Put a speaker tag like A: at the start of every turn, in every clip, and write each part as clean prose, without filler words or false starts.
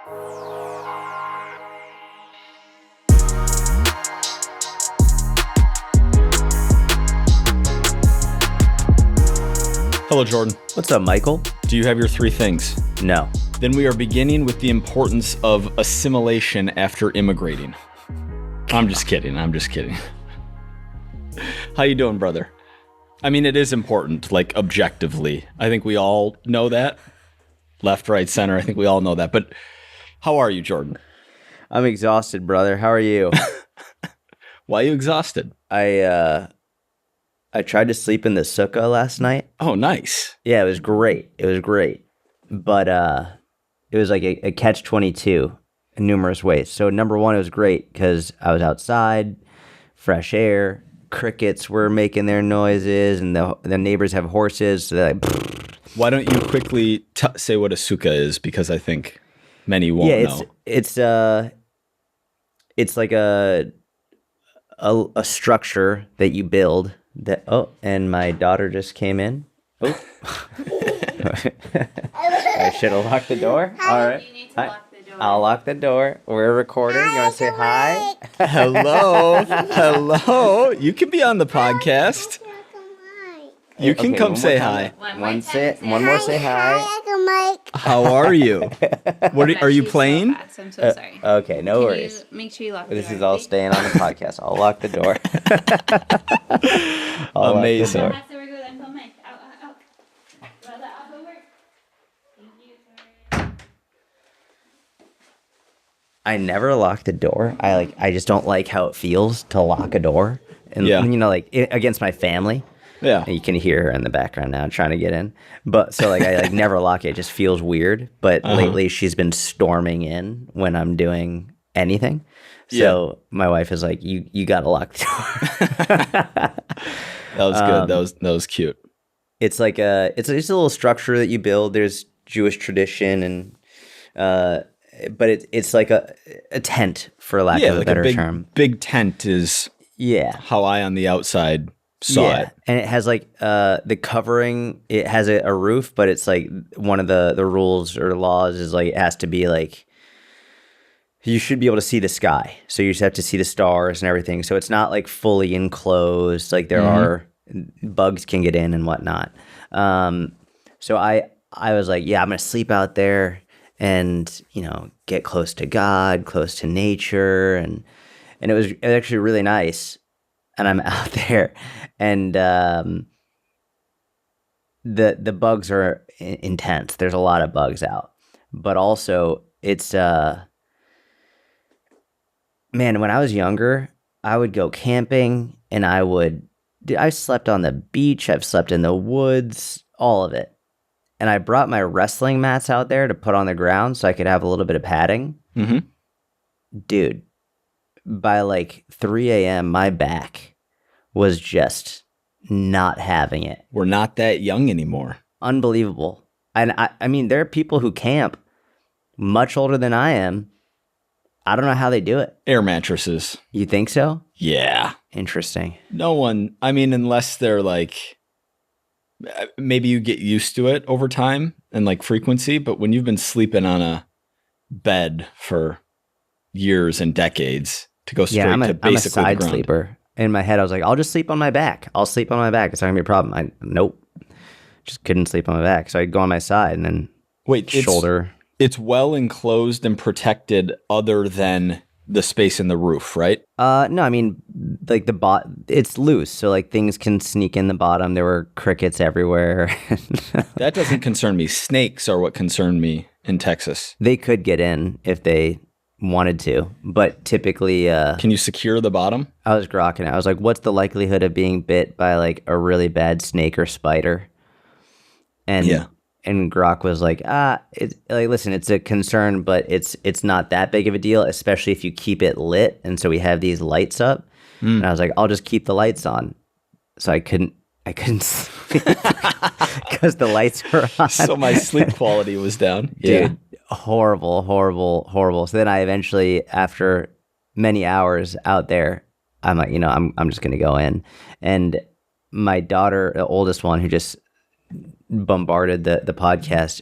A: Hello, Jordan.
B: What's up, Michael?
A: Do you have your three things?
B: No.
A: Then we are beginning with the importance of assimilation after immigrating. I'm just kidding. How you doing, brother? I mean, it is important, like, objectively. I think we all know that. Left, right, center. I think we all know that. But how are you, Jordan?
B: I'm exhausted, brother. How are you?
A: Why are you exhausted?
B: I tried to sleep in the sukkah last night.
A: Oh, nice.
B: Yeah, it was great. But it was like a catch-22 in numerous ways. So number one, it was great because I was outside, fresh air, crickets were making their noises, and the neighbors have horses. So they're like,
A: why don't you quickly say what a sukkah is? Because I think many won't know.
B: It's like a structure that you build. And my daughter just came in. Oh. I should have locked the door. All right.
C: You need to lock the door.
B: I'll lock the door. We're recording. You want to say hi?
A: Hello. You can be on the podcast. You can come say hi.
B: One more say hi.
A: How are you? Are you playing?
C: So I'm so sorry.
B: Okay, no worries.
C: Make sure you lock the door.
B: This is all staying on the podcast. I'll lock the door.
A: Amazing.
C: Out. Brother, out the work. Thank you, sorry.
B: I never lock the door. I just don't like how it feels to lock a door. And against my family.
A: Yeah.
B: And you can hear her in the background now trying to get in. But so I never lock it. It just feels weird. But lately she's been storming in when I'm doing anything. So my wife is like, you got to lock the door.
A: That was good. That was cute.
B: It's like it's a little structure that you build. There's Jewish tradition and but it's like a tent, for lack of a better term.
A: Big tent is how I on the outside saw it.
B: And it has like the covering, it has a roof, but it's like one of the rules or laws is like it has to be like you should be able to see the sky. So you just have to see the stars and everything. So it's not like fully enclosed. Like there are bugs can get in and whatnot. So I was like, I'm going to sleep out there and, get close to God, close to nature. And it was actually really nice. And I'm out there, and the bugs are intense. There's a lot of bugs out, but also it's man. When I was younger, I would go camping, and I slept on the beach. I've slept in the woods, all of it, and I brought my wrestling mats out there to put on the ground so I could have a little bit of padding. Mm-hmm. Dude. By like 3 a.m., my back was just not having it.
A: We're not that young anymore.
B: Unbelievable. And I mean, there are people who camp much older than I am. I don't know how they do it.
A: Air mattresses.
B: You think so?
A: Yeah.
B: Interesting.
A: No one, unless they're like, maybe you get used to it over time and like frequency, but when you've been sleeping on a bed for years and decades, to go straight to basically
B: I'm a side
A: the ground.
B: sleeper. In my head, I was like, I'll just sleep on my back. It's not going to be a problem. Nope. Just couldn't sleep on my back. So I'd go on my side and then shoulder.
A: It's well enclosed and protected other than the space in the roof, right?
B: No, I mean, like it's loose. So like things can sneak in the bottom. There were crickets everywhere.
A: That doesn't concern me. Snakes are what concern me in Texas.
B: They could get in if they wanted to, but typically
A: can you secure the bottom?
B: I was grokking it. I was like, what's the likelihood of being bit by like a really bad snake or spider? And Grok was like, it's like, listen, it's a concern, but it's not that big of a deal, especially if you keep it lit. And so we have these lights up, and I was like, I'll just keep the lights on. So I couldn't sleep because the lights were on.
A: So my sleep quality was down.
B: Dude, horrible. So then I eventually, after many hours out there, I'm like, I'm just going to go in. And my daughter, the oldest one, who just bombarded the podcast,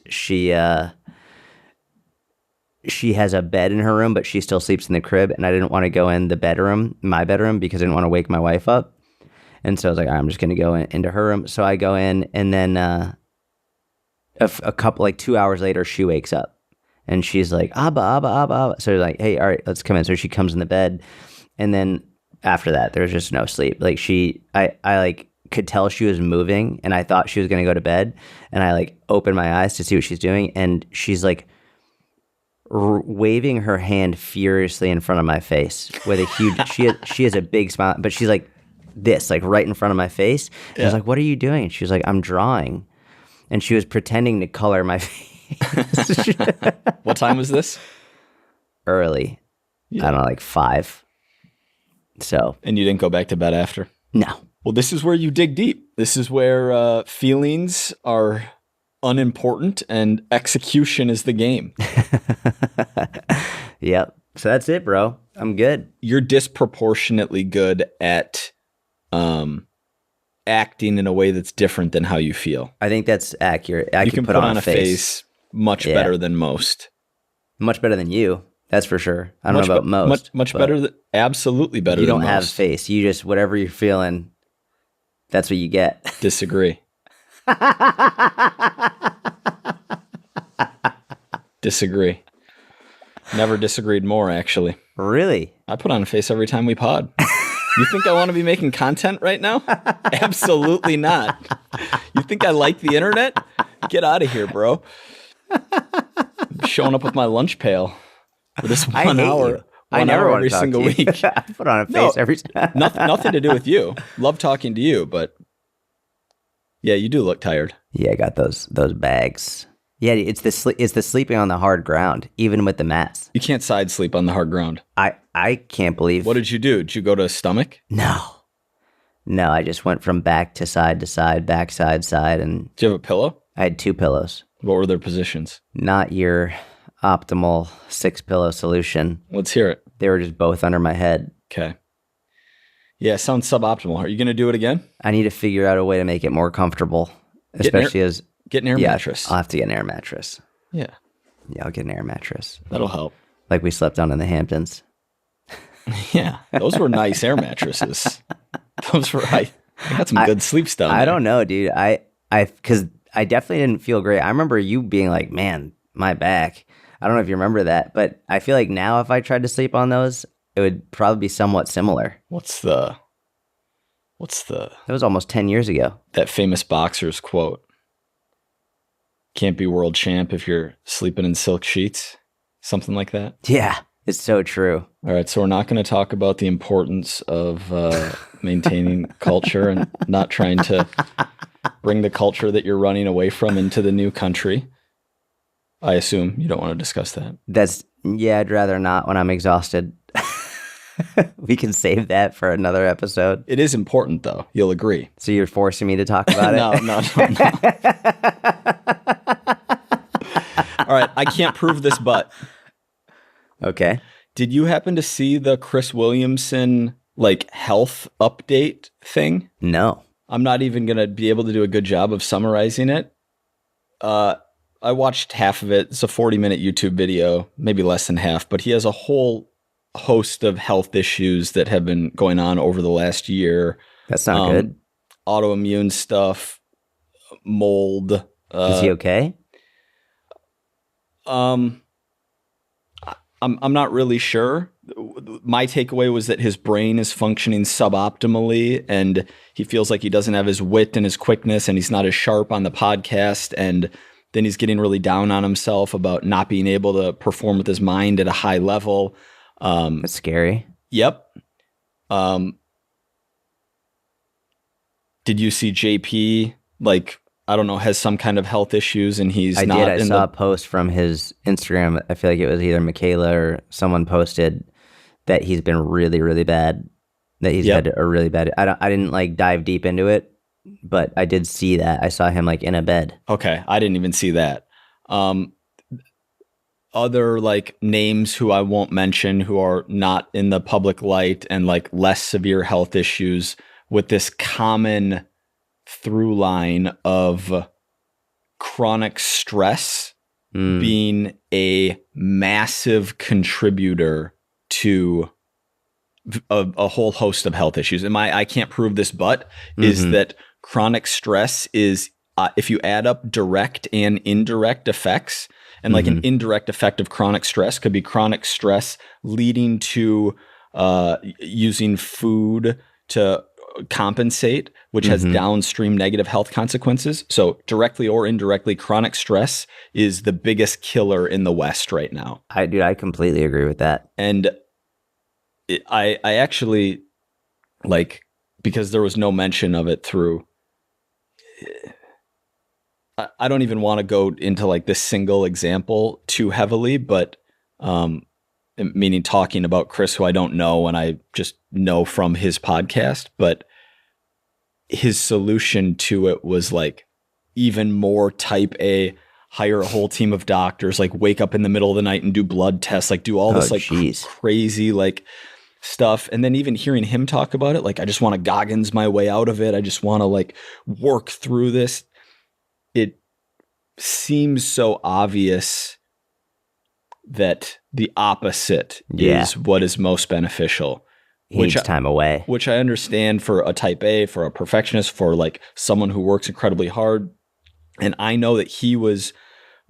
B: she has a bed in her room, but she still sleeps in the crib, and I didn't want to go in my bedroom, because I didn't want to wake my wife up. And so I was like, I'm just going to go into her room. So I go in, and then a couple, like 2 hours later, she wakes up, and she's like, Abba, Abba, Abba, Abba. So they're like, hey, all right, let's come in. So she comes in the bed, and then after that, there's just no sleep. Like I like could tell she was moving, and I thought she was going to go to bed, and I like opened my eyes to see what she's doing, and she's like waving her hand furiously in front of my face with a huge, she has a big smile, but she's like this, like right in front of my face. And I was like, what are you doing? And she was like, I'm drawing. And she was pretending to color my face.
A: What time was this?
B: Early. Yeah. I don't know, like 5. So.
A: And you didn't go back to bed after?
B: No.
A: Well, this is where you dig deep. This is where feelings are unimportant and execution is the game.
B: Yep. So that's it, bro. I'm good.
A: You're disproportionately good at acting in a way that's different than how you feel.
B: I think that's accurate. You
A: can put on a face much better than most.
B: Much better than you. That's for sure. I don't know about most.
A: Much better. Absolutely better than most.
B: You don't have face. You just, whatever you're feeling, that's what you get.
A: Disagree. Disagree. Never disagreed more, actually.
B: Really?
A: I put on a face every time we pod. You think I want to be making content right now? Absolutely not. You think I like the internet? Get out of here, bro. I'm showing up with my lunch pail for this 1 hour.
B: I never
A: every single week.
B: I put on a face every time.
A: Nothing to do with you. Love talking to you, but yeah, you do look tired.
B: Yeah, I got those bags. Yeah, it's the sleeping on the hard ground, even with the mats.
A: You can't side sleep on the hard ground.
B: I can't believe.
A: What did you do? Did you go to stomach?
B: No, I just went from back to side, back, side, and.
A: Do you have a pillow?
B: I had 2 pillows.
A: What were their positions?
B: Not your optimal 6-pillow solution.
A: Let's hear it.
B: They were just both under my head.
A: Okay. Yeah, sounds suboptimal. Are you going to do it again?
B: I need to figure out a way to make it more comfortable, especially as.
A: Get an air mattress.
B: I'll have to get an air mattress.
A: Yeah.
B: Yeah, I'll get an air mattress.
A: That'll help.
B: Like we slept on in the Hamptons.
A: Yeah, those were nice air mattresses. Those were, I got some good sleep stuff.
B: I don't know, dude. Because I definitely didn't feel great. I remember you being like, man, my back. I don't know if you remember that, but I feel like now if I tried to sleep on those, it would probably be somewhat similar.
A: What's the?
B: That was almost 10 years ago.
A: That famous boxer's quote. Can't be world champ if you're sleeping in silk sheets. Something like that.
B: Yeah, it's so true.
A: All right, so we're not going to talk about the importance of maintaining culture and not trying to bring the culture that you're running away from into the new country. I assume you don't want to discuss that.
B: I'd rather not when I'm exhausted. We can save that for another episode.
A: It is important, though. You'll agree.
B: So you're forcing me to talk about it?
A: No. All right, I can't prove this, but.
B: Okay.
A: Did you happen to see the Chris Williamson, health update thing?
B: No.
A: I'm not even going to be able to do a good job of summarizing it. I watched half of it. It's a 40-minute YouTube video, maybe less than half, but he has a whole host of health issues that have been going on over the last year.
B: That's not good.
A: Autoimmune stuff, mold.
B: Is he okay?
A: I'm not really sure. My takeaway was that his brain is functioning suboptimally, and he feels like he doesn't have his wit and his quickness, and he's not as sharp on the podcast. And then he's getting really down on himself about not being able to perform with his mind at a high level.
B: That's scary.
A: Yep. Did you see JP, I don't know, has some kind of health issues and he's not?
B: I saw a post from his Instagram. I feel like it was either Michaela or someone posted that he's been really, really bad. That he's had a really bad. I didn't dive deep into it, but I did see that. I saw him in a bed.
A: Okay, I didn't even see that. Other names who I won't mention who are not in the public light and less severe health issues with this common through line of chronic stress being a massive contributor to a whole host of health issues. And I can't prove this, but is that chronic stress is, if you add up direct and indirect effects, and like an indirect effect of chronic stress could be chronic stress leading to using food to compensate, which has downstream negative health consequences. So directly or indirectly, chronic stress is the biggest killer in the West right now.
B: I completely agree with that.
A: And I actually, like, because there was no mention of it through, I don't even want to go into like this single example too heavily, but meaning talking about Chris, who I don't know, and I just know from his podcast, but his solution to it was like even more type A, hire a whole team of doctors, like wake up in the middle of the night and do blood tests, like do all this crazy like stuff. And then even hearing him talk about it, like, I just want to Goggins my way out of it. I just want to like work through this. It seems so obvious that the opposite is what is most beneficial.
B: He needs time away.
A: Which I understand for a type A, for a perfectionist, for like someone who works incredibly hard. And I know that he was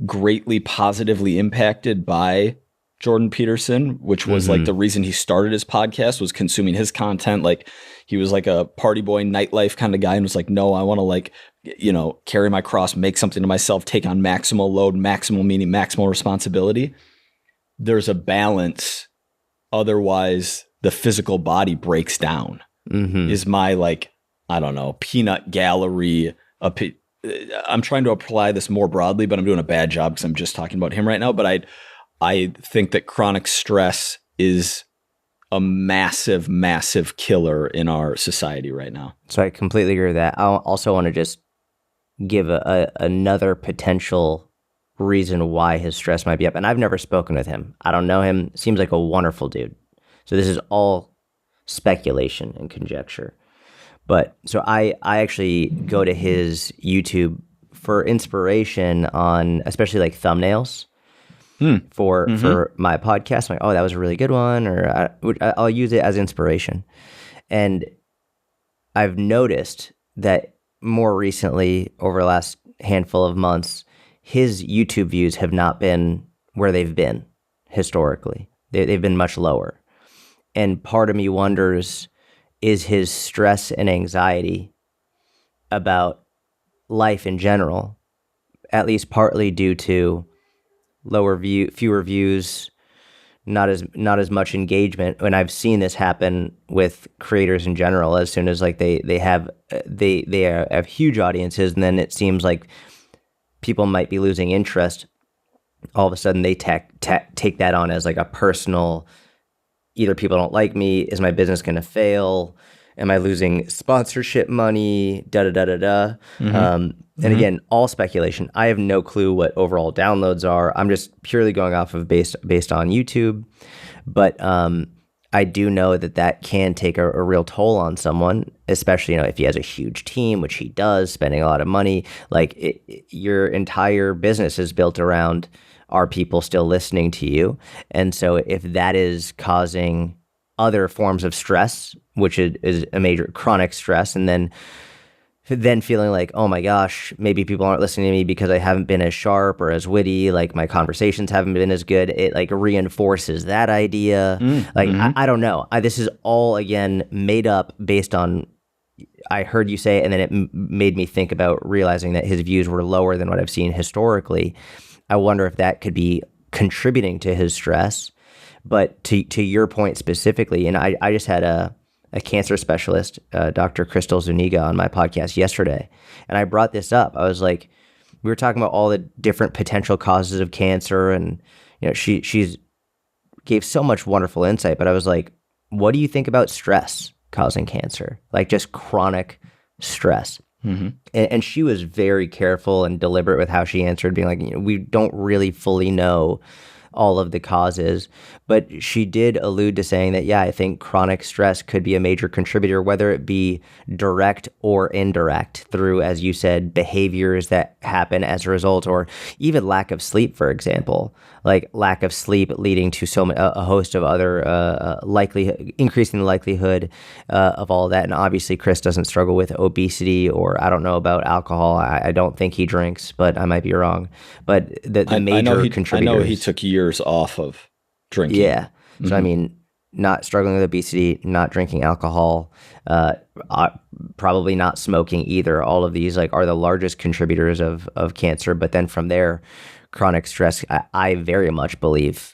A: greatly positively impacted by Jordan Peterson, which was like the reason he started his podcast, was consuming his content. Like, he was like a party boy, nightlife kind of guy, and was like, no, I want to like, you know, carry my cross, make something to myself, take on maximal load, maximal meaning maximal responsibility. There's a balance. Otherwise, the physical body breaks down. Is my, like, I don't know, peanut gallery. I'm trying to apply this more broadly, but I'm doing a bad job because I'm just talking about him right now. But I think that chronic stress is a massive, massive killer in our society right now.
B: So I completely agree with that. I also want to just give another potential reason why his stress might be up. And I've never spoken with him. I don't know him. Seems like a wonderful dude. So this is all speculation and conjecture. But so I actually go to his YouTube for inspiration on especially like thumbnails for my podcast. I'm like, oh, that was a really good one, or I'll use it as inspiration. And I've noticed that more recently, over the last handful of months, his YouTube views have not been where they've been historically. They've been much lower. And part of me wonders, is his stress and anxiety about life in general, at least partly due to fewer views, not as much engagement. And I've seen this happen with creators in general. As soon as like they have huge audiences, and then it seems like people might be losing interest. All of a sudden, they take that on as like a personal. Either people don't like me, is my business going to fail? Am I losing sponsorship money? And again, all speculation. I have no clue what overall downloads are. I'm just purely going off of based on YouTube. But I do know that can take a real toll on someone, especially, you know, if he has a huge team, which he does, spending a lot of money. Like your entire business is built around, are people still listening to you? And so if that is causing other forms of stress, which is a major chronic stress, and then feeling like, oh my gosh, maybe people aren't listening to me because I haven't been as sharp or as witty, like my conversations haven't been as good, it like reinforces that idea. I don't know. This is all, again, made up based on, I heard you say it, and then it made me think about realizing that his views were lower than what I've seen historically. I wonder if that could be contributing to his stress. But to your point specifically, and I just had a cancer specialist, Dr. Crystal Zuniga, on my podcast yesterday, and I brought this up. I was like, we were talking about all the different potential causes of cancer, and you know, she's gave so much wonderful insight. But I was like, what do you think about stress causing cancer? Like just chronic stress. And she was very careful and deliberate with how she answered, being like, you know, we don't really fully know all of the causes. But she did allude to saying that, yeah, I think chronic stress could be a major contributor, whether it be direct or indirect through, as you said, behaviors that happen as a result, or even lack of sleep, for example, like lack of sleep leading to a host of other increasing the likelihood of all that. And obviously, Chris doesn't struggle with obesity, or I don't know about alcohol. I don't think he drinks, but I might be wrong. But the major contributors.
A: I know he took years off of drinking.
B: Yeah. So, I mean, not struggling with obesity, not drinking alcohol, probably not smoking either. All of these are the largest contributors of cancer. But then from there, chronic stress, I very much believe.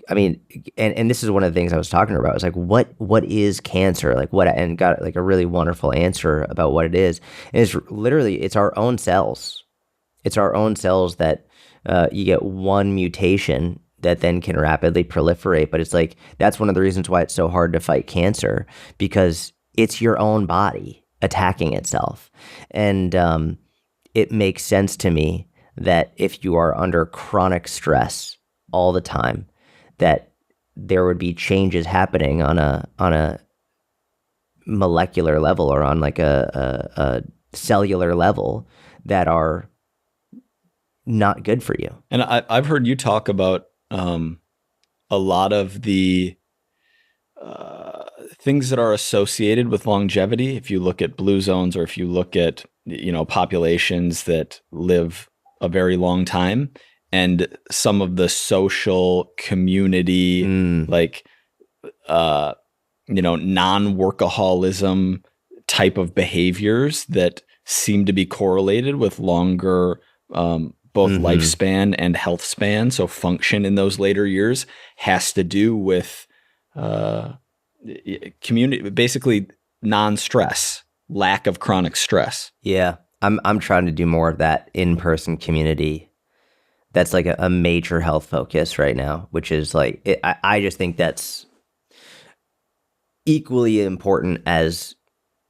B: I mean, and this is one of the things I was talking about. It's what is cancer? And got a really wonderful answer about what it is. And it's literally, it's our own cells. It's our own cells that you get one mutation that then can rapidly proliferate. But it's that's one of the reasons why it's so hard to fight cancer, because it's your own body attacking itself. And it makes sense to me that if you are under chronic stress all the time, that there would be changes happening on a molecular level, or on a cellular level, that are not good for you.
A: And I've heard you talk about a lot of the things that are associated with longevity. If you look at blue zones, or if you look at populations that live a very long time, and some of the social community, non-workaholism type of behaviors that seem to be correlated with longer both lifespan and health span. So function in those later years has to do with community, basically non-stress, lack of chronic stress.
B: Yeah. I'm trying to do more of that in-person community. That's a major health focus right now, which is I just think that's equally important as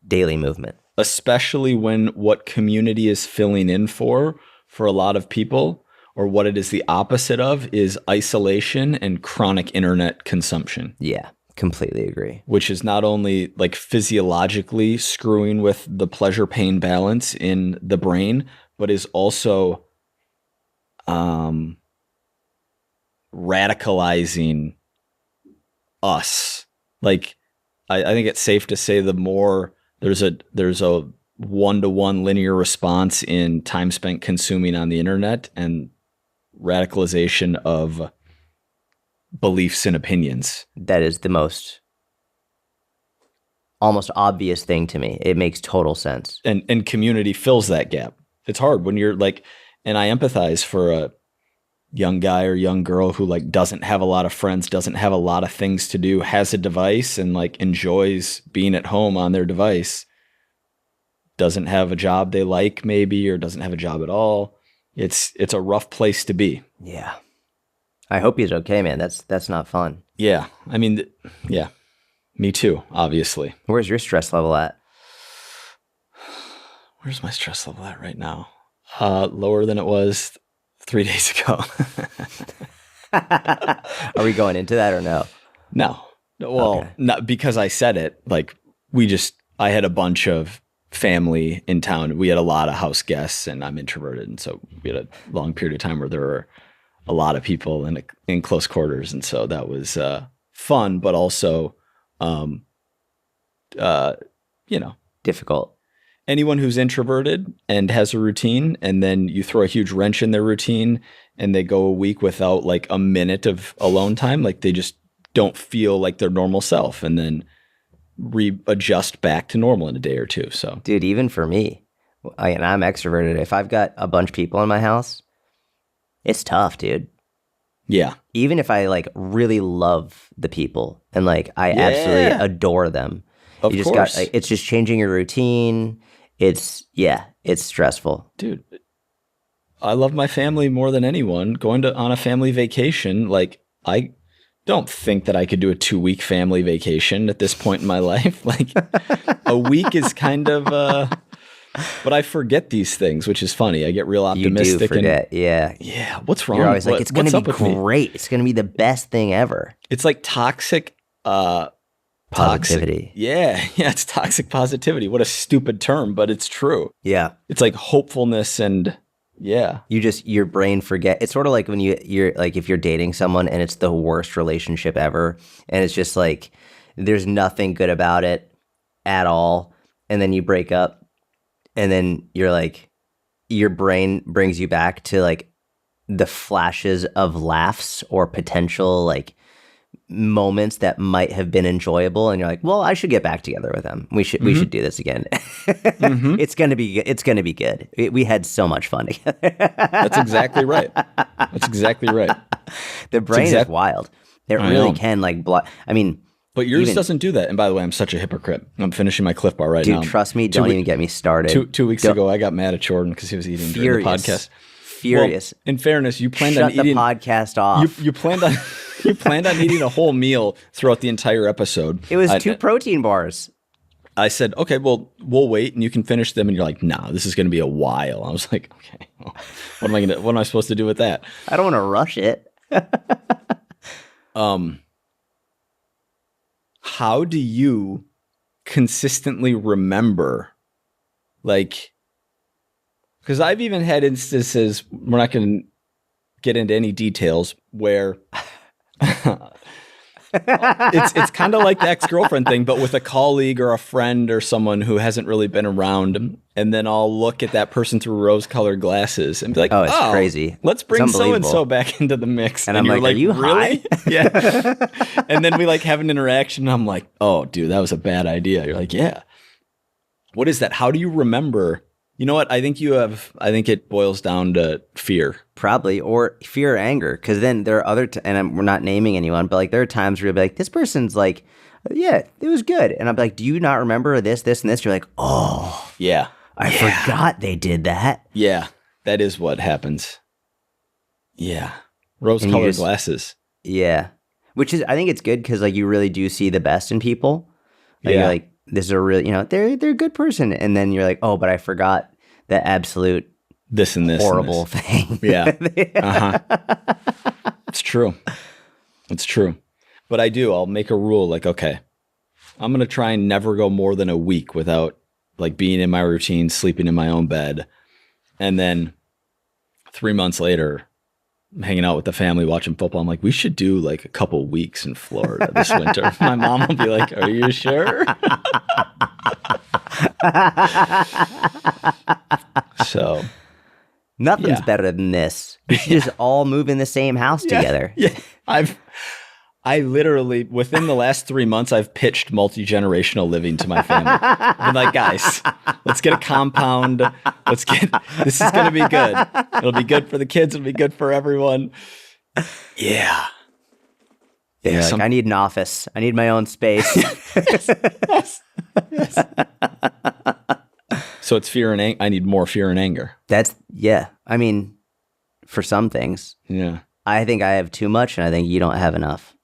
B: daily movement.
A: Especially when what community is filling in for a lot of people, or what it is the opposite of, is isolation and chronic internet consumption.
B: Yeah, completely agree.
A: Which is not only physiologically screwing with the pleasure-pain balance in the brain, but is also radicalizing us. I think it's safe to say the more there's a 1-to-1 linear response in time spent consuming on the internet, and radicalization of beliefs and opinions.
B: That is the most almost obvious thing to me. It makes total sense.
A: And community fills that gap. It's hard when you're and I empathize for a young guy or young girl who doesn't have a lot of friends, doesn't have a lot of things to do, has a device and enjoys being at home on their device, doesn't have a job they like maybe, or doesn't have a job at all. It's a rough place to be.
B: Yeah. I hope he's okay, man. That's not fun.
A: Yeah. I mean, yeah, me too, obviously.
B: Where's your stress level at?
A: Where's my stress level at right now? Lower than it was 3 days ago.
B: Are we going into that or no?
A: No. Well, okay. Not because I said it. I had a bunch of family in town. We had a lot of house guests, and I'm introverted. And so we had a long period of time where there were a lot of people in close quarters. And so that was fun, but also,
B: difficult.
A: Anyone who's introverted and has a routine, and then you throw a huge wrench in their routine and they go a week without a minute of alone time, they just don't feel like their normal self, and then readjust back to normal in a day or two. So,
B: dude, even for me, and I'm extroverted, if I've got a bunch of people in my house, it's tough, dude.
A: Yeah.
B: Even if I really love the people and I absolutely adore them.
A: Of course.
B: It's just changing your routine. It's stressful.
A: Dude, I love my family more than anyone. Going on a family vacation, I don't think that I could do a 2-week family vacation at this point in my life. A week is kind of But I forget these things, which is funny. I get real
B: You
A: optimistic.
B: do forget, yeah.
A: Yeah, what's wrong?
B: You're always like, it's going
A: what's
B: to
A: up
B: be
A: with me?
B: great. It's going to be the best thing ever.
A: It's like toxic
B: Positivity.
A: Yeah, it's toxic positivity. What a stupid term, but it's true.
B: Yeah.
A: It's like hopefulness and yeah.
B: Your brain forget. It's sort of like when you're like, if you're dating someone and it's the worst relationship ever, and it's just like, there's nothing good about it at all. And then you break up, and then you're like, your brain brings you back to like the flashes of laughs or potential like moments that might have been enjoyable, and you're like, well, I should get back together with them. We should do this again. It's gonna be good. We had so much fun together.
A: That's exactly right.
B: The brain is wild. It
A: I
B: really
A: know.
B: can like block. I mean,
A: But yours
B: Even-
A: doesn't do that. And by the way, I'm such a hypocrite. I'm finishing my Cliff Bar right now.
B: dude, trust me. Don't even get me started.
A: 2 weeks ago, I got mad at Jordan because he was eating during the podcast.
B: Furious.
A: Well, in fairness, you planned on
B: Shut the
A: eating.
B: podcast off.
A: You planned on eating a whole meal throughout the entire episod.
B: It was 2 protein bars.
A: I said, okay, well, we'll wait and you can finish them. And you're like, nah, this is going to be a while. I was like, okay, well, what am I supposed to do with that?
B: I don't want to rush it.
A: How do you consistently remember, like, because I've even had instances, we're not going to get into any details, where it's kind of like the ex-girlfriend thing, but with a colleague or a friend or someone who hasn't really been around, and then I'll look at that person through rose-colored glasses and be like,
B: Oh, it's crazy.
A: Let's bring
B: It's unbelievable.
A: so-and-so back into the mix.
B: And I'm
A: you're
B: like, are you
A: really?
B: high?
A: Yeah. And then we like have an interaction. And I'm like, oh, dude, that was a bad idea. You're like, yeah. What is that? How do you remember? You know what? I think it boils down to fear.
B: Probably, or fear or anger, because then there are other we're not naming anyone, but like there are times where you'll be like, this person's like, yeah, it was good, and I'm like, do you not remember this, and this? You're like, oh,
A: Yeah.
B: I forgot they did that.
A: Yeah. That is what happens. Yeah.
B: And
A: Rose-colored
B: you just-
A: glasses.
B: Yeah, which is, I think it's good because like you really do see the best in people. Like,
A: Yeah.
B: you're like, this is a really, they're a good person, and then you're like, oh, but I forgot the absolute
A: This and this.
B: horrible
A: And this.
B: thing.
A: Yeah. Uh-huh. It's true. But I'll make a rule like, okay, I'm going to try and never go more than a week without like being in my routine, sleeping in my own bed. And then 3 months later, I'm hanging out with the family, watching football. I'm like, we should do like a couple weeks in Florida this winter. My mom will be like, are you sure? So
B: Nothing's
A: Yeah.
B: better than this. We should just all move in the same house together.
A: Yeah. I literally, within the last 3 months, I've pitched multi-generational living to my family. I'm like, guys, let's get a compound. This is going to be good. It'll be good for the kids. It'll be good for everyone. Yeah.
B: You're like,
A: some-
B: I need an office. I need my own space.
A: Yes. So it's fear and anger. I need more fear and anger.
B: Yeah. I mean, for some things,
A: Yeah.
B: I think I have too much, and I think you don't have enough.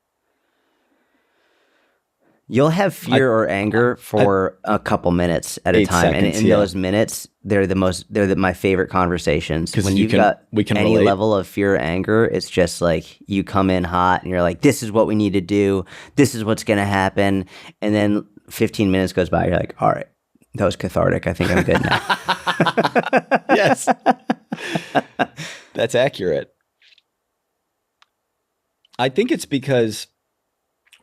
B: You'll have fear or anger for a couple minutes at a
A: 8
B: time, and
A: seconds,
B: in
A: yeah.
B: those minutes, they're my favorite conversations.
A: 'Cause
B: When
A: you
B: you've
A: can-
B: got
A: we can
B: any
A: relate.
B: level of fear or anger, it's just like you come in hot, and you're like, "This is what we need to do. This is what's going to happen," and then 15 minutes goes by, you're like, "All right, that was cathartic. I think I'm good now."
A: Yes. That's accurate. I think it's because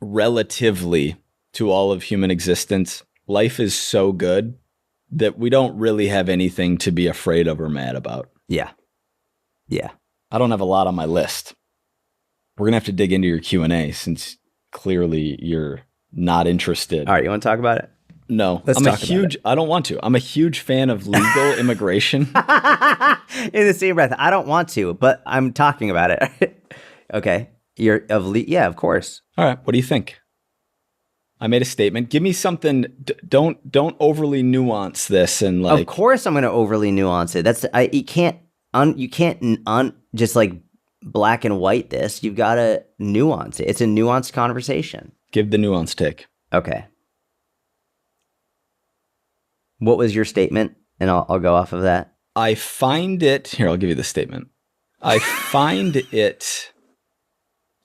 A: relatively to all of human existence, life is so good that we don't really have anything to be afraid of or mad about.
B: Yeah.
A: I don't have a lot on my list. We're going to have to dig into your Q&A since clearly you're not interested.
B: All right, you want to talk about it?
A: No,
B: Let's
A: I'm
B: talk about
A: I don't want to. I'm a huge fan of legal immigration.
B: In the same breath, I don't want to, but I'm talking about it. Okay. Yeah, of course.
A: All right. What do you think? I made a statement. Give me something. Don't overly nuance this and like.
B: Of course, I'm going to overly nuance it. You can't just like black and white this. You've got to nuance it. It's a nuanced conversation.
A: Give the nuance take.
B: Okay. What was your statement and I'll go off of that.
A: I find it, here, I'll give you the statement. I find it,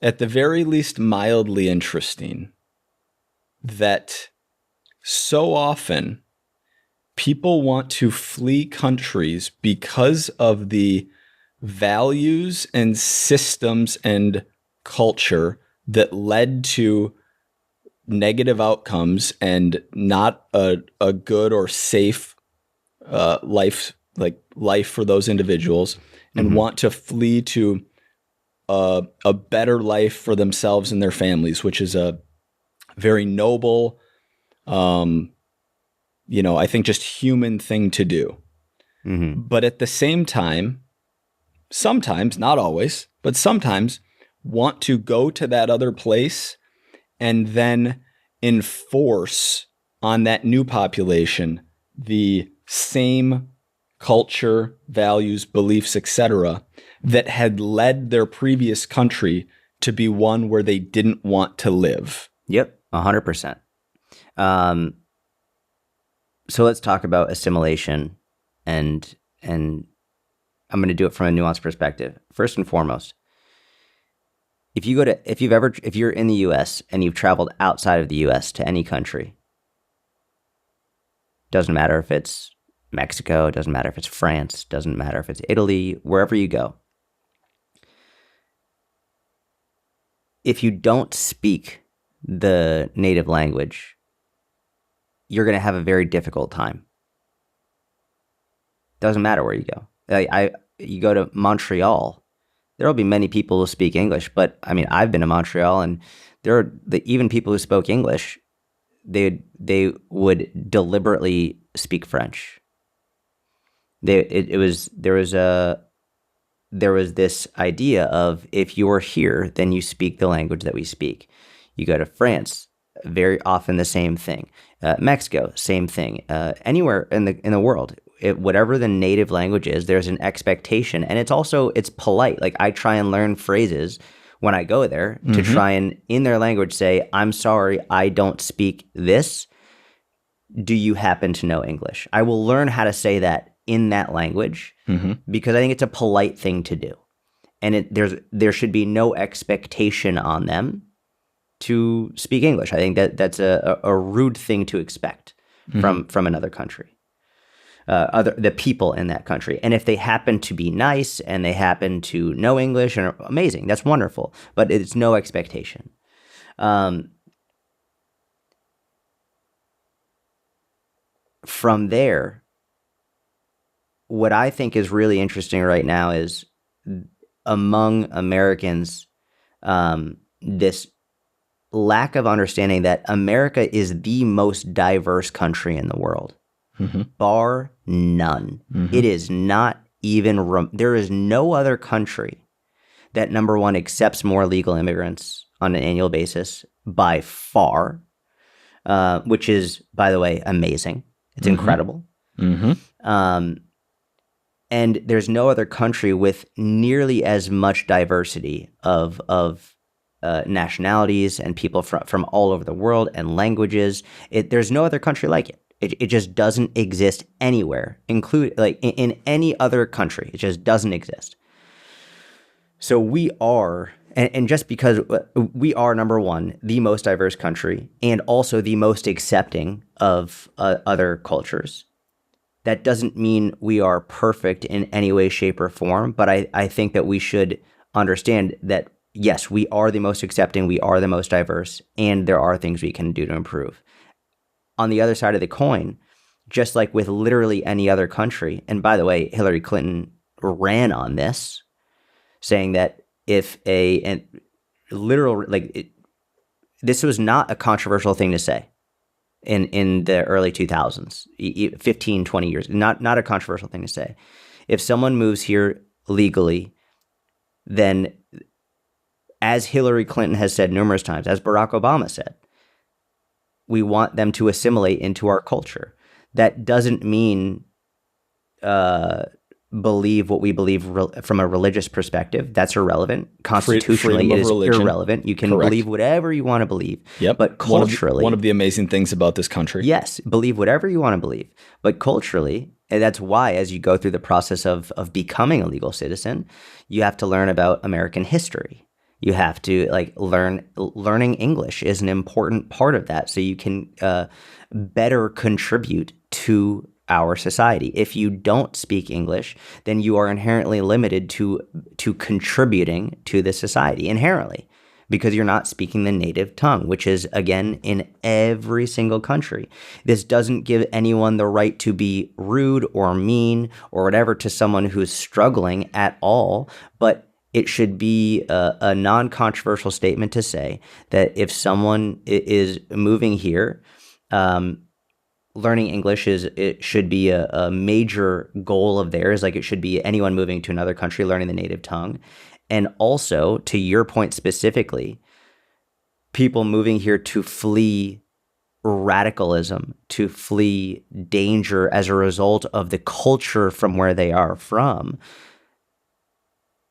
A: at the very least, mildly interesting that so often people want to flee countries because of the values and systems and culture that led to negative outcomes and not a good or safe life for those individuals, and want to flee to a better life for themselves and their families, which is a very noble, I think just human thing to do. But at the same time, sometimes, not always, but sometimes want to go to that other place and then enforce on that new population the same culture, values, beliefs, etc., that had led their previous country to be one where they didn't want to live.
B: Yep, 100%. So let's talk about assimilation, and I'm going to do it from a nuanced perspective. First and foremost, if you're in the US and you've traveled outside of the US to any country, doesn't matter if it's Mexico, doesn't matter if it's France, doesn't matter if it's Italy, wherever you go. If you don't speak the native language, you're going to have a very difficult time. Doesn't matter where you go. You go to Montreal, there will be many people who speak English, but I mean, I've been to Montreal, and there are even people who spoke English, they would deliberately speak French. There was this idea of, if you are here, then you speak the language that we speak. You go to France, very often the same thing. Mexico, same thing. Anywhere in the world, whatever the native language is, there's an expectation, and it's polite. Like, I try and learn phrases when I go there to try and, in their language, say, "I'm sorry, I don't speak this. Do you happen to know English?" I will learn how to say that in that language because I think it's a polite thing to do, and there should be no expectation on them to speak English. I think that's a rude thing to expect from another country, the people in that country. And if they happen to be nice and they happen to know English and are amazing, that's wonderful. But it's no expectation. From there, what I think is really interesting right now is, among Americans, this lack of understanding that America is the most diverse country in the world, bar none. It is not even, there is no other country that, number one, accepts more legal immigrants on an annual basis by far, which is, by the way, amazing. It's incredible. And there's no other country with nearly as much diversity of nationalities and people from all over the world and languages. There's no other country like it. It just doesn't exist anywhere, in any other country. It just doesn't exist. So we are, and just because we are, number one, the most diverse country, and also the most accepting of other cultures, that doesn't mean we are perfect in any way, shape, or form. But I think that we should understand that, yes, we are the most accepting, we are the most diverse, and there are things we can do to improve. On the other side of the coin, just like with literally any other country, and by the way, Hillary Clinton ran on this, saying that if this was not a controversial thing to say in the early 2000s, 15, 20 years, not a controversial thing to say. If someone moves here legally, then, as Hillary Clinton has said numerous times, as Barack Obama said, we want them to assimilate into our culture. That doesn't mean believe what we believe from a religious perspective, that's irrelevant. Constitutionally,
A: freedom
B: it
A: of
B: is
A: religion.
B: irrelevant. You can
A: Correct.
B: believe whatever you want to believe.
A: Yep.
B: But culturally,
A: one of the amazing things about this country.
B: yes, believe whatever you want to believe. But culturally, and that's why as you go through the process of becoming a legal citizen, you have to learn about American history. You have to learning English is an important part of that, so you can better contribute to our society. If you don't speak English, then you are inherently limited to contributing to the society inherently, because you're not speaking the native tongue, which is, again, in every single country. This doesn't give anyone the right to be rude or mean or whatever to someone who's struggling at all, but it should be a non-controversial statement to say that if someone is moving here, learning English it should be a major goal of theirs. Like, it should be anyone moving to another country learning the native tongue. And also, to your point specifically, people moving here to flee radicalism, to flee danger as a result of the culture from where they are from,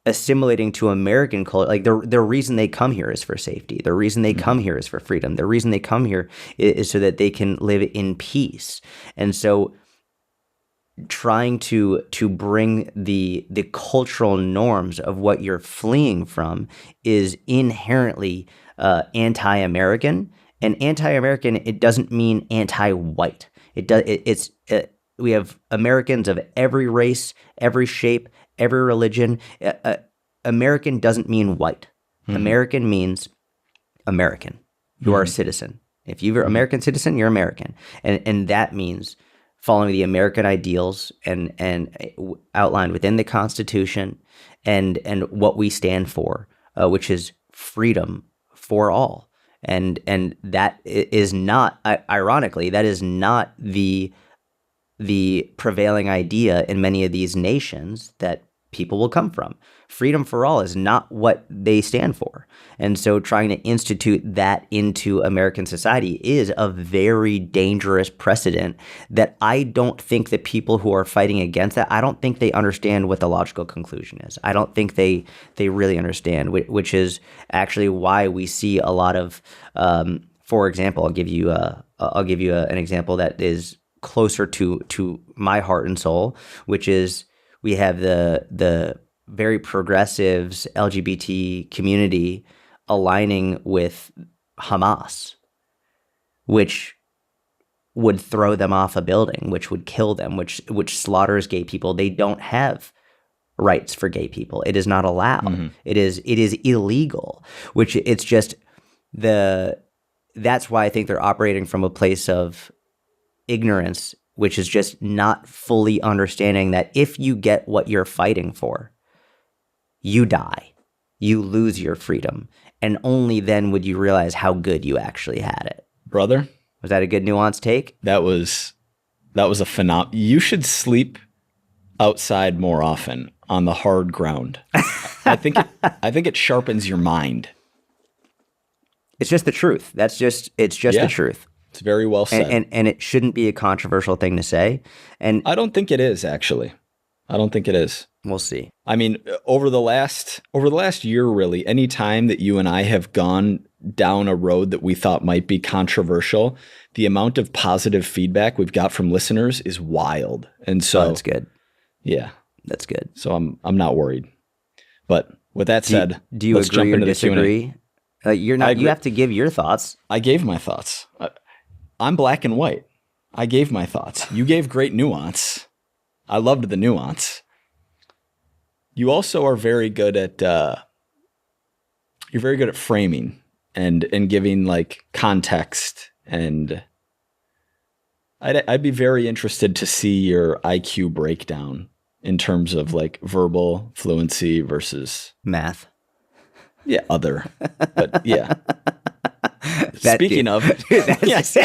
B: assimilating to American culture. Like, the reason they come here is for safety. The reason they come here is for freedom. The reason they come here is so that they can live in peace. And so trying to bring the cultural norms of what you're fleeing from is inherently anti-American. And anti-American, it doesn't mean anti-white. We have Americans of every race, every shape, every religion. American doesn't mean white. American means American. You are a citizen. If you're an American citizen, you're American. And that means following the American ideals and outlined within the Constitution and what we stand for, which is freedom for all. And that is not, ironically, that is not the prevailing idea in many of these nations that people will come from. Freedom for all is not what they stand for. And so trying to institute that into American society is a very dangerous precedent that I don't think the people who are fighting against that, I don't think they understand what the logical conclusion is. I don't think they really understand, which is actually why we see a lot of, for example, I'll give you an example that is closer to my heart and soul, which is we have the very progressives LGBT community aligning with Hamas, which would throw them off a building, which would kill them, which slaughters gay people. They don't have rights for gay people. It is not allowed. Mm-hmm. It is illegal, which it's just that's why I think they're operating from a place of ignorance, which is just not fully understanding that if you get what you're fighting for, you die. You lose your freedom. And only then would you realize how good you actually had it.
A: Brother?
B: Was that a good nuanced take?
A: That was a phenomenal. You should sleep outside more often on the hard ground. I think it sharpens your mind.
B: It's just the truth. It's just the truth.
A: It's very well said.
B: And it shouldn't be a controversial thing to say. And
A: I don't think it is, actually. I don't think it is.
B: We'll see.
A: I mean, over the last year, really, any time that you and I have gone down a road that we thought might be controversial, the amount of positive feedback we've got from listeners is wild. And so
B: that's good.
A: Yeah.
B: That's good.
A: So I'm not worried. But with that said,
B: do you agree or disagree? You're not. You have to give your thoughts.
A: I gave my thoughts. I'm black and white. I gave my thoughts. You gave great nuance. I loved the nuance. You also are very good at framing and giving like context, and I'd be very interested to see your IQ breakdown in terms of like verbal fluency versus
B: math.
A: Yeah, other. But yeah. Speaking of, yes.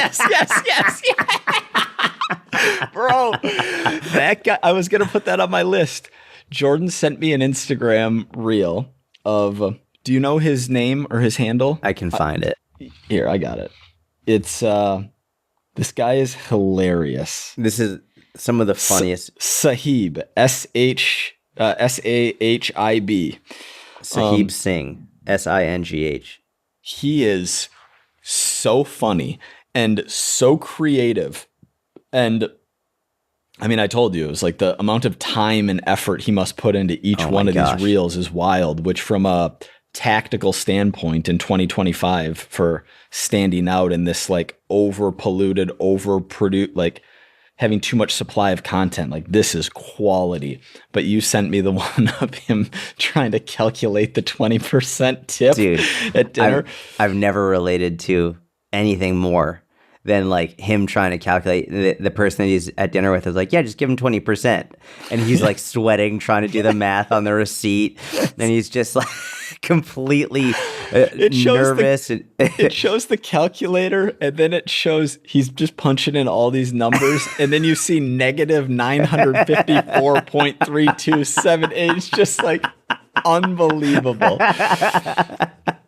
A: Bro, that guy, I was going to put that on my list. Jordan sent me an Instagram reel of, do you know his name or his handle?
B: I can find it.
A: Here, I got it. It's, this guy is hilarious.
B: This is Some of the funniest.
A: Sahib, Sahib.
B: Sahib Singh, Singh.
A: He is so funny and so creative. And I mean, I told you, it was like the amount of time and effort he must put into each one of these reels is wild, which from a tactical standpoint in 2025 for standing out in this like over-polluted, overproduced, like having too much supply of content, like this is quality. But you sent me the one of him trying to calculate the 20% tip.
B: Dude,
A: at dinner.
B: I've never related to anything more than like him trying to calculate. The person that he's at dinner with is like, yeah, just give him 20%. And he's like sweating, trying to do the math on the receipt. And he's just like completely nervous.
A: It shows the calculator, and then it shows he's just punching in all these numbers. And then you see negative 954.3278. It's just like unbelievable.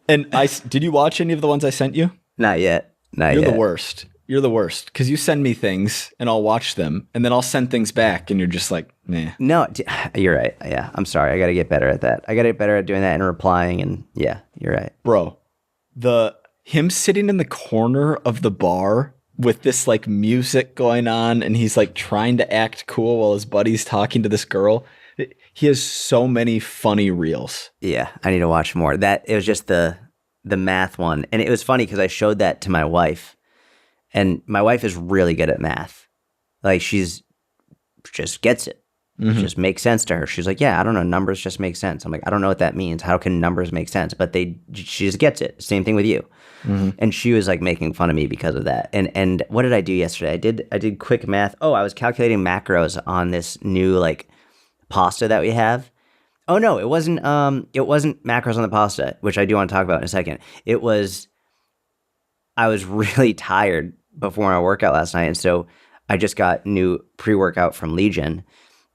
A: And did you watch any of the ones I sent you?
B: Not yet.
A: You're the worst. You're the worst because you send me things and I'll watch them and then I'll send things back and you're just like, nah.
B: No, you're right. Yeah, I'm sorry. I got to get better at that. I got to get better at doing that and replying. And yeah, you're right.
A: Bro, him sitting in the corner of the bar with this like music going on and he's like trying to act cool while his buddy's talking to this girl. He has so many funny reels.
B: Yeah, I need to watch more. It was just the math one. And it was funny because I showed that to my wife. And my wife is really good at math. Like just gets it. It just makes sense to her. She's like, yeah, I don't know. Numbers just make sense. I'm like, I don't know what that means. How can numbers make sense? But she just gets it. Same thing with you. And she was like making fun of me because of that. And what did I do yesterday? I did quick math. Oh, I was calculating macros on this new like pasta that we have. Oh no, it wasn't macros on the pasta, which I do want to talk about in a second. I was really tired before my workout last night, and so I just got new pre-workout from Legion,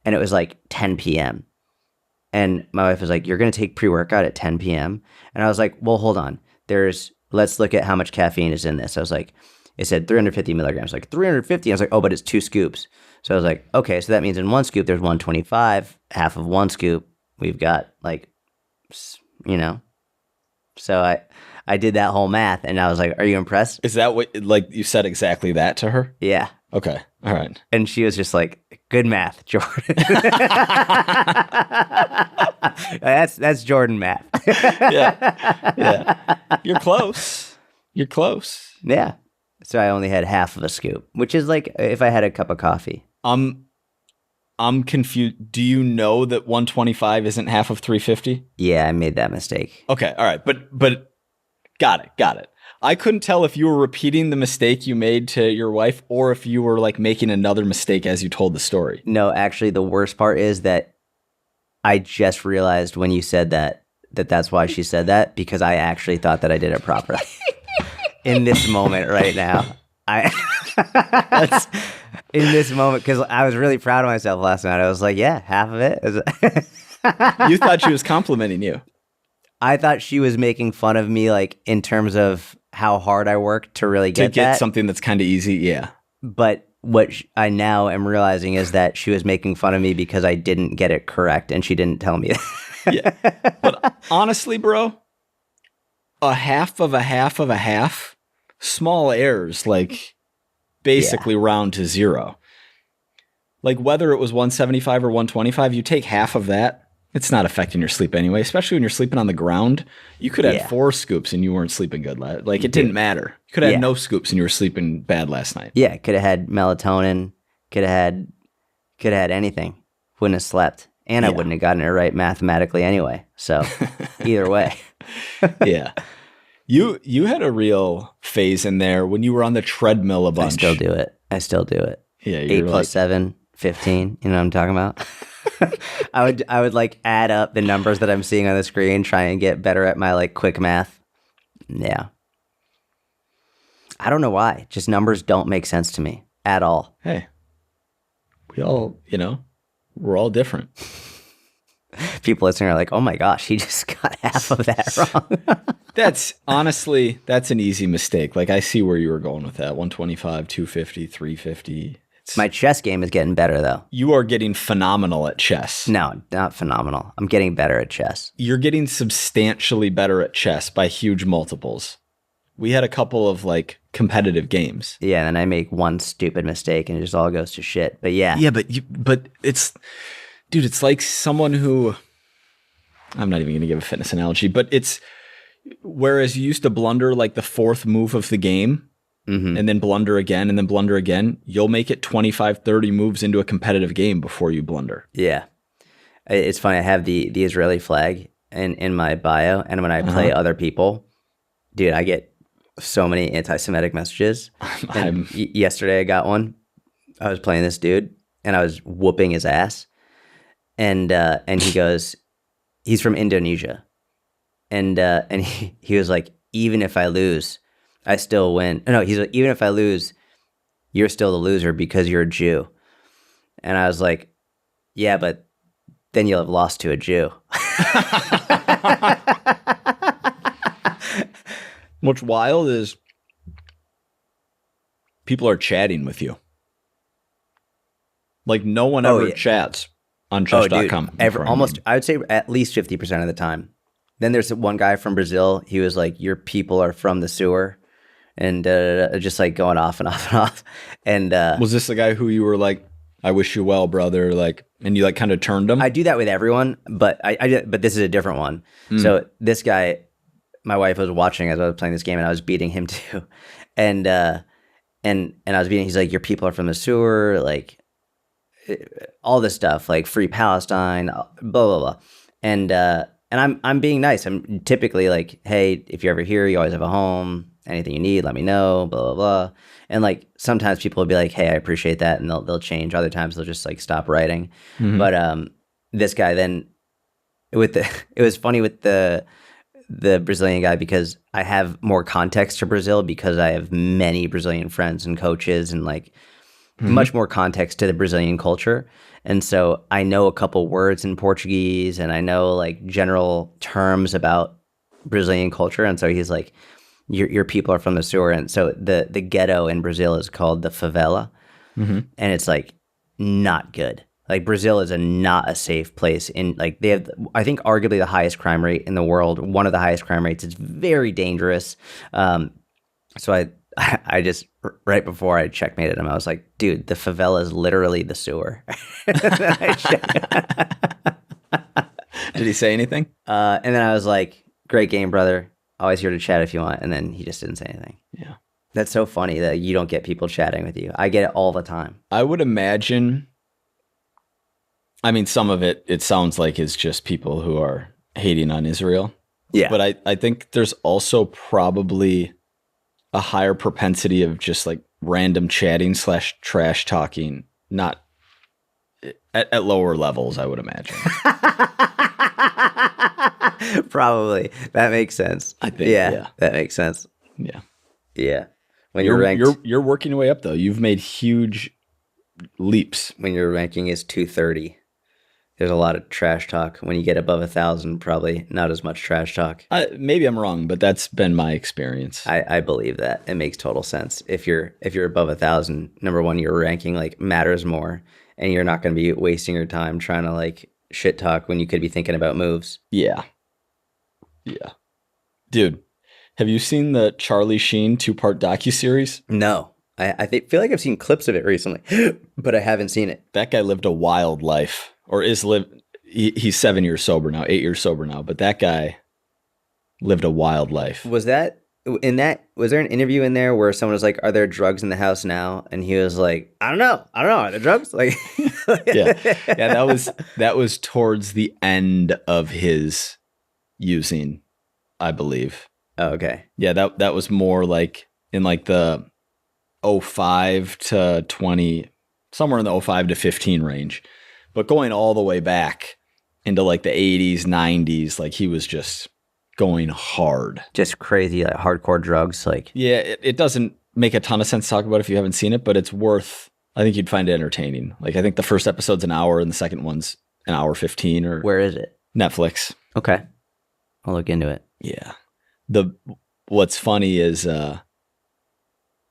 B: and it was like 10 p.m. And my wife was like, "You're going to take pre-workout at 10 p.m.?" And I was like, "Well, hold on. Let's look at how much caffeine is in this." I was like, it said 350 milligrams. Like 350. I was like, oh, but it's 2 scoops. So I was like, okay, so that means in 1 scoop there's 125. Half of 1 scoop, we've got like, So I did that whole math, and I was like, are you impressed?
A: Is that what, like, you said exactly that to her?
B: Yeah.
A: Okay. All right.
B: And she was just like, good math, Jordan. That's Jordan math.
A: Yeah. You're close.
B: Yeah. So I only had half of a scoop, which is like if I had a cup of coffee.
A: I'm confused. Do you know that 125 isn't half of 350?
B: Yeah, I made that mistake.
A: Okay. All right. But got it. I couldn't tell if you were repeating the mistake you made to your wife or if you were like making another mistake as you told the story.
B: No, actually, the worst part is that I just realized when you said that's why she said that, because I actually thought that I did it properly. In this moment right now. In this moment, because I was really proud of myself last night. I was like, yeah, half of it.
A: You thought she was complimenting you.
B: I thought she was making fun of me, like, in terms of how hard I worked to really get that.
A: Something that's kind of easy, yeah.
B: But what I now am realizing is that she was making fun of me because I didn't get it correct, and she didn't tell me that.
A: Yeah. But honestly, bro, a half of a half, small errors, like, basically round to zero. Like, whether it was 175 or 125, you take half of that, it's not affecting your sleep anyway, especially when you're sleeping on the ground. You could have 4 scoops and you weren't sleeping good. Like, it didn't matter. You could have had no scoops and you were sleeping bad last night.
B: Yeah, could have had melatonin, could have had anything. Wouldn't have slept. And I wouldn't have gotten it right mathematically anyway. So, either way.
A: Yeah. You had a real phase in there when you were on the treadmill a bunch.
B: I still do it.
A: Yeah,
B: 8 plus 7, 15. You know what I'm talking about? I would like add up the numbers that I'm seeing on the screen, try and get better at my like quick math. Yeah. I don't know why. Just numbers don't make sense to me at all.
A: Hey, we all, we're all different.
B: People listening are like, oh my gosh, he just got half of that wrong.
A: That's an easy mistake. Like, I see where you were going with that. 125, 250, 350.
B: My chess game is getting better, though.
A: You are getting phenomenal at chess.
B: No, not phenomenal. I'm getting better at chess.
A: You're getting substantially better at chess by huge multiples. We had a couple of like competitive games.
B: Yeah, and then I make one stupid mistake and it just all goes to shit. But yeah.
A: Yeah, but it's, dude, it's like someone who, I'm not even going to give a fitness analogy, but it's, whereas you used to blunder like the fourth move of the game, and then blunder again, and then blunder again, you'll make it 25, 30 moves into a competitive game before you blunder.
B: Yeah. It's funny. I have the Israeli flag in my bio, and when I play other people, dude, I get so many anti-Semitic messages. Yesterday I got one. I was playing this dude, and I was whooping his ass, and he goes, he's from Indonesia, and he was like, even if I lose, I still win. No, he's like, even if I lose, you're still the loser because you're a Jew. And I was like, yeah, but then you'll have lost to a Jew.
A: What's wild is people are chatting with you. Like no one ever chats on chess.com.
B: Almost, I would say at least 50% of the time. Then there's one guy from Brazil. He was like, your people are from the sewer. And just like going off and off and off. And
A: was this the guy who you were like, I wish you well, brother, like, and you like kind of turned him?
B: I do that with everyone, but but this is a different one. So this guy, my wife was watching as I was playing this game, and I was beating him too. And I was beating. He's like, your people are from the sewer, like all this stuff, like free Palestine, blah blah blah. And I'm being nice. I'm typically like, hey, if you're ever here, you always have a home. Anything you need, let me know, blah, blah, blah. And like sometimes people will be like, hey, I appreciate that. And they'll change. Other times they'll just like stop writing. But this guy then it was funny with the Brazilian guy because I have more context to Brazil because I have many Brazilian friends and coaches and like much more context to the Brazilian culture. And so I know a couple words in Portuguese and I know like general terms about Brazilian culture. And so he's like, your people are from the sewer. And so the ghetto in Brazil is called the favela. And it's like not good. Like Brazil is not a safe place. In like they have, I think, arguably the highest crime rate in the world. One of the highest crime rates. It's very dangerous. So I just right before I checkmated him, I was like, dude, the favela is literally the sewer.
A: Did he say anything?
B: And then I was like, great game, brother. Always here to chat if you want. And then he just didn't say anything.
A: Yeah.
B: That's so funny that you don't get people chatting with you. I get it all the time.
A: I would imagine, I mean, some of it sounds like it's just people who are hating on Israel.
B: Yeah.
A: But I think there's also probably a higher propensity of just like random chatting / trash talking, not at lower levels, I would imagine.
B: Probably. That makes sense.
A: I think.
B: Yeah. That makes sense.
A: Yeah.
B: Yeah. When you're ranked,
A: you're working your way up though. You've made huge leaps.
B: When your ranking is 230, there's a lot of trash talk. When you get above 1,000, probably not as much trash talk.
A: Maybe I'm wrong, but that's been my experience.
B: I believe that. It makes total sense. If you're above 1,000, number one, your ranking like matters more, and you're not going to be wasting your time trying to like shit talk when you could be thinking about moves.
A: Yeah. Yeah. Dude, have you seen the Charlie Sheen 2-part docuseries?
B: No. I feel like I've seen clips of it recently, but I haven't seen it.
A: That guy lived a wild life, or he's 7 years sober now, 8 years sober now, but that guy lived a wild life.
B: Was there an interview in there where someone was like, are there drugs in the house now? And he was like, I don't know. Are there drugs? Like,
A: yeah. That was towards the end of his using, I believe.
B: Oh, okay.
A: Yeah, that was more like in like the 05 to 20, somewhere in the 05 to 15 range. But going all the way back into like the 80s, 90s, like he was just going hard.
B: Just crazy, like hardcore drugs. Like,
A: yeah, it doesn't make a ton of sense to talk about if you haven't seen it, but it's worth, I think you'd find it entertaining. Like I think the first episode's an hour and the second one's an hour 15 or
B: where is it?
A: Netflix.
B: Okay. I'll look into it.
A: Yeah. What's funny is, do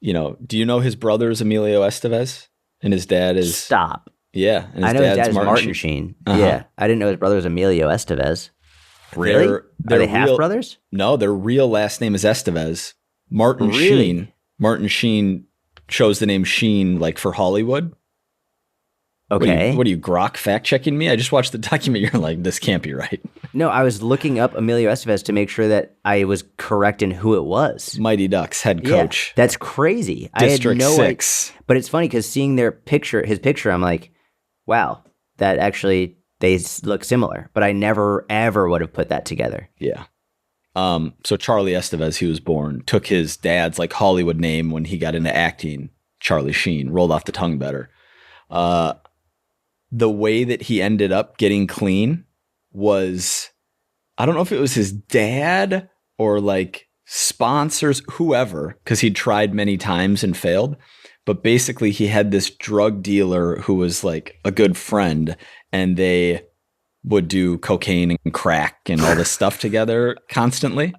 A: you know his brother is Emilio Estevez? and his dad is
B: Stop.
A: yeah, and
B: I know his dad is Martin Sheen.
A: Uh-huh.
B: Yeah. I didn't know his brother was Emilio Estevez. Really? Are they half brothers?
A: No, their real last name is Estevez. Martin
B: Really?
A: Sheen. Martin Sheen chose the name Sheen like for Hollywood.
B: Okay.
A: What are you grok fact checking me? I just watched the document. You're like, this can't be right.
B: No, I was looking up Emilio Estevez to make sure that I was correct in who it was.
A: Mighty Ducks head coach.
B: Yeah, that's crazy.
A: District
B: I had no
A: 6.
B: But it's funny because seeing his picture, I'm like, wow, that actually, they look similar. But I never, ever would have put that together.
A: Yeah. So Charlie Estevez, he was born, took his dad's like Hollywood name when he got into acting, Charlie Sheen, rolled off the tongue better. The way that he ended up getting clean was, I don't know if it was his dad or like sponsors, whoever, because he'd tried many times and failed. But basically he had this drug dealer who was like a good friend, and they would do cocaine and crack and all this stuff together constantly.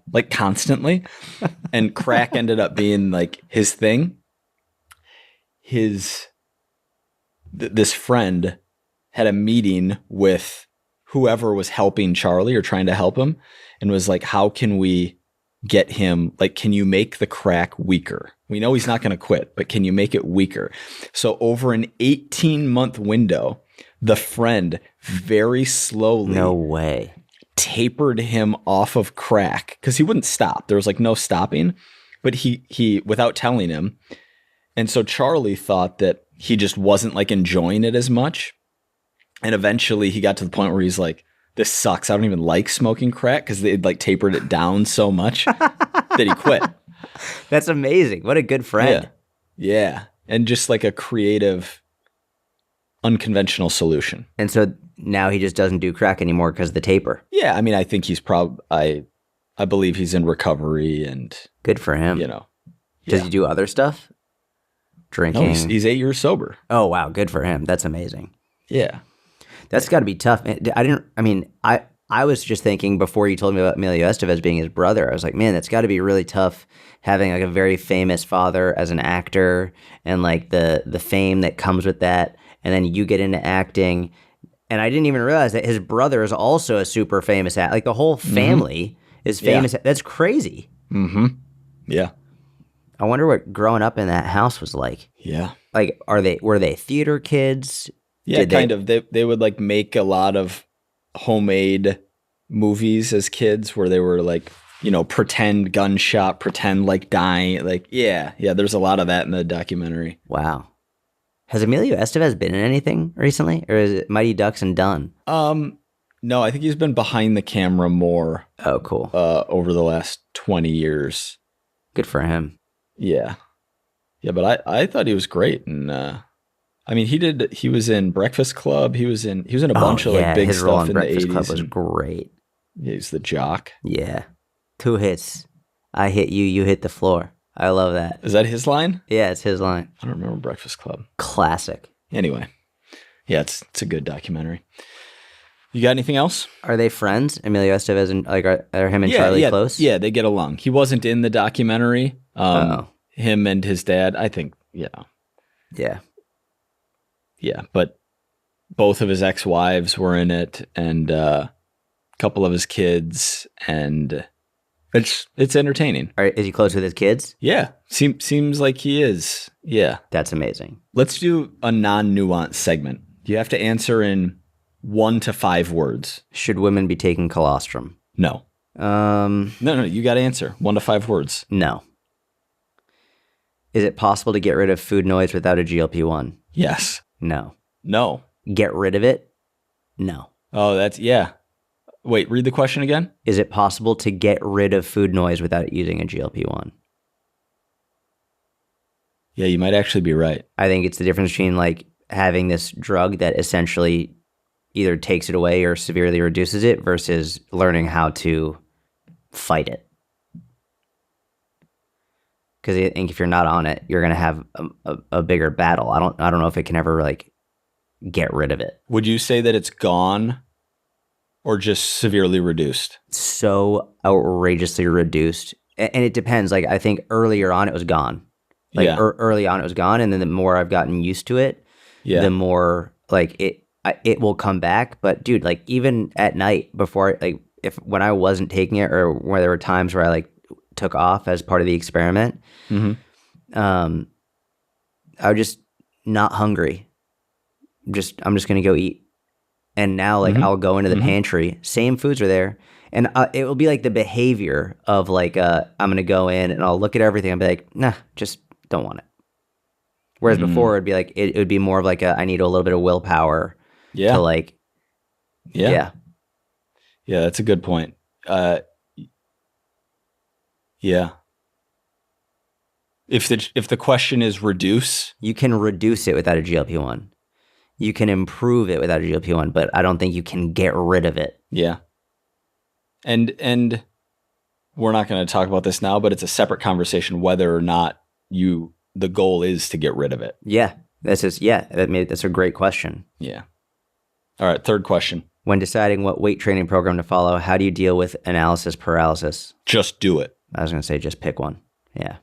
A: And crack ended up being like his thing. This friend had a meeting with whoever was helping Charlie or trying to help him, and was like, how can we get him, like, can you make the crack weaker? We know he's not going to quit, but can you make it weaker? So over an 18-month window, the friend very slowly
B: No way.
A: tapered him off of crack because he wouldn't stop. There was like no stopping, but he without telling him. And so Charlie thought that he just wasn't like enjoying it as much. And eventually he got to the point where he's like, this sucks. I don't even like smoking crack, because they'd like tapered it down so much that he quit.
B: That's amazing. What a good friend.
A: Yeah. And just like a creative, unconventional solution.
B: And so now he just doesn't do crack anymore because of the taper.
A: Yeah. I mean, I think he's I believe he's in recovery, and
B: Good for him. Does he do other stuff? Drinking?
A: No, he's 8 years sober.
B: Oh, wow. Good for him. That's amazing.
A: Yeah.
B: That's got to be tough. I was just thinking before you told me about Emilio Estevez being his brother, I was like, man, that's got to be really tough having like a very famous father as an actor, and like the fame that comes with that. And then you get into acting. And I didn't even realize that his brother is also a super famous actor. Like the whole family is famous. That's crazy.
A: Mm-hmm. Yeah.
B: I wonder what growing up in that house was like.
A: Yeah.
B: Like, were they theater kids?
A: Yeah, kind of. They would like make a lot of homemade movies as kids where they were like, pretend gunshot, pretend like dying. Like, yeah. There's a lot of that in the documentary.
B: Wow. Has Emilio Estevez been in anything recently, or is it Mighty Ducks and done?
A: No, I think he's been behind the camera more.
B: Oh, cool.
A: Over the last 20 years.
B: Good for him.
A: Yeah. Yeah, but I thought he was great, and I mean, he was in Breakfast Club. He was in a bunch of like big
B: his
A: stuff
B: role in
A: in
B: Breakfast
A: the 80s.
B: Club was great.
A: Yeah, he's the jock.
B: Yeah. 2 hits. I hit you, you hit the floor. I love that.
A: Is that his line?
B: Yeah, it's his line.
A: I don't remember Breakfast Club.
B: Classic.
A: Anyway. Yeah, it's a good documentary. You got anything else?
B: Are they friends? Emilio Estevez and like are him and Charlie close?
A: Yeah, they get along. He wasn't in the documentary. Him and his dad, I think,
B: Yeah.
A: Yeah, but both of his ex-wives were in it, and a couple of his kids, and it's entertaining.
B: Is he close with his kids?
A: Yeah, seems like he is. Yeah.
B: That's amazing. Let's
A: Let's do a non-nuanced segment. You have to answer in 1 to 5 words.
B: Should women be taking colostrum?
A: No. No, you got to answer 1 to 5 words.
B: No. Is it possible to get rid of food noise without a GLP-1?
A: Yes.
B: No.
A: No.
B: Get rid of it? No.
A: Oh, yeah. Wait, read the question again.
B: Is it possible to get rid of food noise without using a GLP-1?
A: Yeah, you might actually be right.
B: I think it's the difference between like having this drug that essentially either takes it away or severely reduces it versus learning how to fight it. Because I think if you're not on it, you're going to have a bigger battle. I don't know if it can ever like get rid of it.
A: Would you say that it's gone or just severely reduced?
B: So outrageously reduced. And it depends. Like I think earlier on it was gone. Like
A: Yeah.
B: early on it was gone. And then the more I've gotten used to it,
A: Yeah.
B: the more like it will come back. But dude, like even at night before, like when I wasn't taking it, or where there were times where I like took off as part of the experiment,
A: Mm-hmm.
B: I was just not hungry. I'm just gonna go eat. And now like I'll go into the pantry, same foods are there, and it will be like the behavior of like I'm gonna go in and I'll look at everything and be like, nah, just don't want it. Whereas before it'd be like it would be more of like I need a little bit of willpower
A: Yeah.
B: to like
A: Yeah, that's a good point. Yeah. If the question is reduce,
B: you can reduce it without a GLP-1. You can improve it without a GLP-1, but I don't think you can get rid of it.
A: yeah. And we're not going to talk about this now, but it's a separate conversation whether or not the goal is to get rid of it.
B: Yeah, that's a great question.
A: Yeah. All right, third question.
B: When deciding what weight training program to follow, how do you deal with analysis paralysis?
A: Just do it.
B: I was going to say just pick one. Yeah.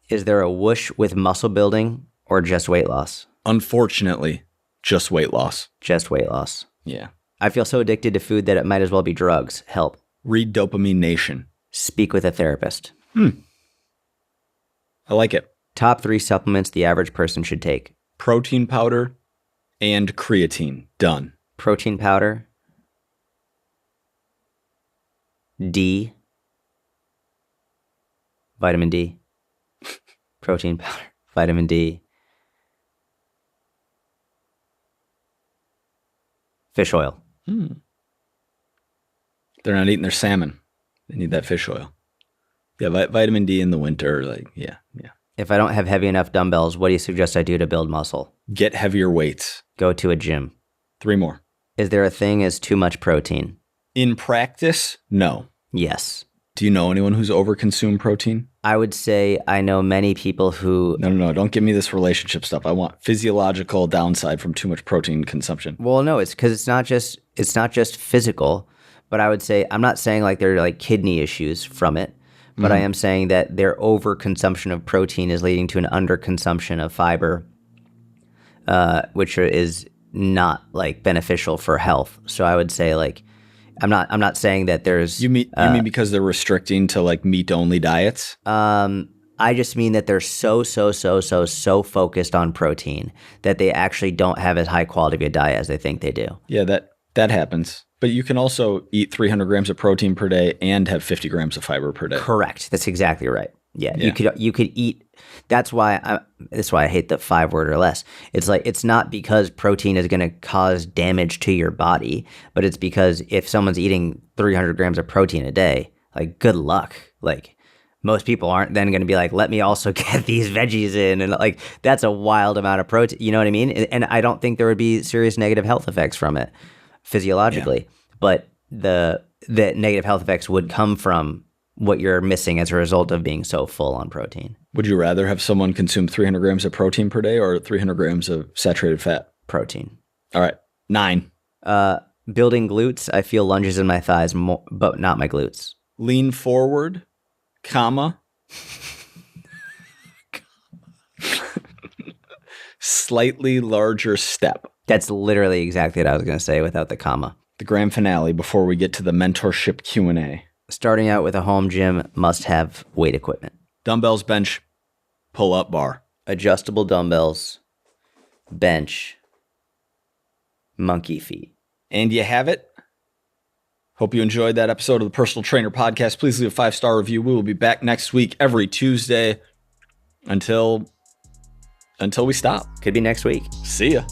B: Is there a whoosh with muscle building or just weight loss?
A: Unfortunately, just weight loss.
B: Just weight loss.
A: Yeah.
B: I feel so addicted to food that it might as well be drugs. Help.
A: Read Dopamine Nation.
B: Speak with a therapist.
A: I like it.
B: Top 3 supplements the average person should take.
A: Protein powder and creatine. Done.
B: Protein powder. D. Vitamin D. Protein powder. Vitamin D. Fish oil.
A: They're not eating their salmon. They need that fish oil. Yeah, vitamin D in the winter. Like, yeah.
B: If I don't have heavy enough dumbbells, what do you suggest I do to build muscle?
A: Get heavier weights.
B: Go to a gym.
A: 3 more.
B: Is there a thing as too much protein?
A: In practice, no.
B: Yes.
A: Do you know anyone who's overconsumed protein?
B: I would say I know many people who...
A: No. Don't give me this relationship stuff. I want physiological downside from too much protein consumption.
B: Well, no, it's because it's not just physical, but I would say, I'm not saying like there are like kidney issues from it, but I am saying that their overconsumption of protein is leading to an underconsumption of fiber, which is not like beneficial for health. So I would say like, I'm not saying that there's...
A: You mean because they're restricting to like meat-only diets?
B: I just mean that they're so focused on protein that they actually don't have as high quality of a diet as they think they do.
A: Yeah, that happens. But you can also eat 300 grams of protein per day and have 50 grams of fiber per day.
B: Correct. That's exactly right. Yeah. You could eat. That's why I hate the 5 word or less. It's like, it's not because protein is going to cause damage to your body, but it's because if someone's eating 300 grams of protein a day, like good luck. Like most people aren't then going to be like, let me also get these veggies in. And like, that's a wild amount of protein. You know what I mean? And I don't think there would be serious negative health effects from it physiologically, but the negative health effects would come from what you're missing as a result of being so full on protein.
A: Would you rather have someone consume 300 grams of protein per day or 300 grams of saturated fat?
B: Protein.
A: All right. 9.
B: Building glutes. I feel lunges in my thighs, but not my glutes.
A: Lean forward, comma. Slightly larger step.
B: That's literally exactly what I was going to say without the comma.
A: The grand finale before we get to the mentorship Q&A.
B: Starting out with a home gym, must have weight equipment.
A: Dumbbells, bench, pull-up bar.
B: Adjustable dumbbells, bench, monkey feet.
A: And you have it. Hope you enjoyed that episode of the Personal Trainer Podcast. Please leave a 5-star review. We will be back next week, every Tuesday, until we stop.
B: Could be next week.
A: See ya.